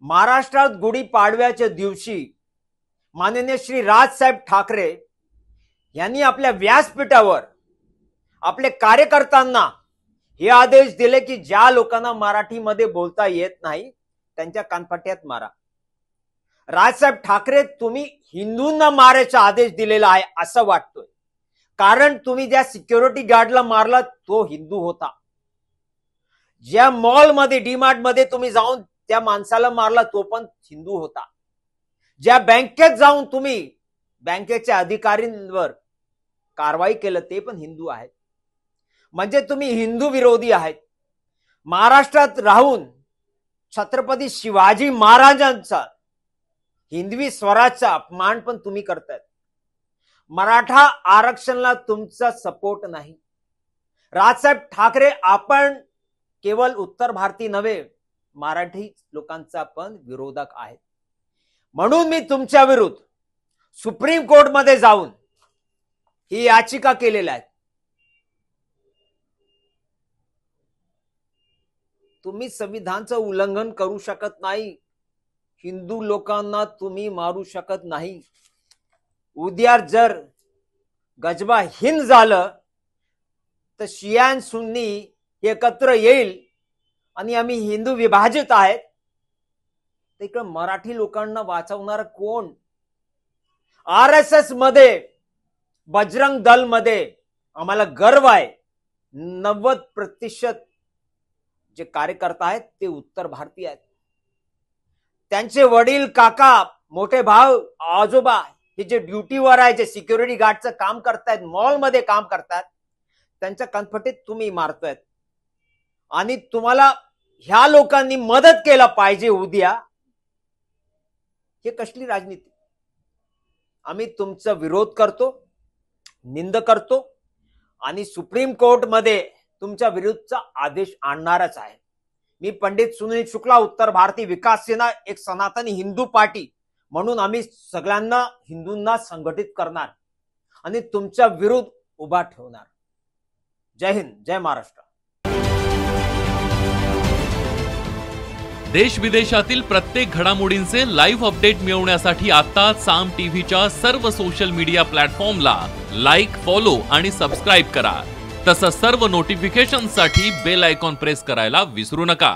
महाराष्ट्रात गुढीपाडव्याच्या दिवशी माननीय श्री राजसाहेब ठाकरे यांनी आपल्या व्यासपीठावर आपले कार्यकर्त्यांना हे आदेश दिले की ज्या लोकांना मराठीमध्ये बोलता येत नाही त्यांच्या कानफाट्यात मारा। राजसाहेब ठाकरे, तुम्ही हिंदूंना मारायचा आदेश दिलेला आहे असं वाटतोय, कारण तुम्ही ज्या सिक्युरिटी गार्डला मारला तो हिंदू होता। ज्या मॉल मध्ये डीमार्ट मध्ये तुम्ही जाऊन त्या माणसाला मारला तो पण हिंदू होता। ज्या बँकेत जाऊन तुम्ही बँकेच्या अधिकाऱ्यांवर कारवाई केलं ते पण हिंदू आहेत। म्हणजे तुम्ही हिंदू विरोधी आहेत। महाराष्ट्रात राहून छत्रपती शिवाजी महाराजांचा हिंदवी स्वराज्याचा अपमान पण तुम्ही करतायत। मराठा आरक्षणाला तुमचा सपोर्ट नाही। राजसाहेब ठाकरे, आपण केवळ उत्तर भारतीय नव्हे मराठी लोकांचा पण विरोधक आहे। म्हणून मी तुमच्या विरुद्ध सुप्रीम कोर्ट मध्ये जाऊन ही याचिका केलेली आहे। तुम्ही संविधानाचं उल्लंघन करू शकत नाही। हिंदू लोकांना तुम्ही मारू शकत नाही। उद्या जर गजबा हिंद झालं तर शिया सुन्नी एकत्र येईल आणि आम्ही हिंदू विभाजित आहेत, तर इकडे मराठी लोकांना वाचवणार कोण? आरएसएस मध्ये, बजरंग दल मध्ये आम्हाला गर्व आहे। 90% जे कार्यकर्ता आहेत ते उत्तर भारतीय आहेत। त्यांचे वडील, काका, मोठे भाऊ, आजोबा हे जे ड्युटीवर आहे, जे सिक्युरिटी गार्डचं काम करतायत, मॉल मध्ये काम करतात, त्यांच्या कनफटीत तुम्ही मारतायत। आणि तुम्हाला ह्या लोकांनी मदत केला पाहिजे उद्या। हे कसली राजनीती? आम्ही तुमचा विरोध करतो, निंद करतो आणि सुप्रीम कोर्ट मध्ये तुमच्या विरुद्धचा आदेश आणणारच आहे। मी पंडित सुनील शुक्ला, उत्तर भारतीय विकास सेना, एक सनातनी हिंदू पार्टी म्हणून आम्ही सगळ्यांना हिंदूंना संघटित करणार आणि तुमच्या विरुद्ध उभा ठेवणार। जय हिंद, जय महाराष्ट्र। देश विदेशातील प्रत्येक घडामोडींचे लाईव्ह अपडेट मिळवण्यासाठी आता साम टीव्हीच्या सर्व सोशल मीडिया प्लॅटफॉर्मला लाईक, फॉलो आणि सबस्क्राईब करा। तसंच सर्व नोटिफिकेशनसाठी बेल आयकॉन प्रेस करायला विसरू नका।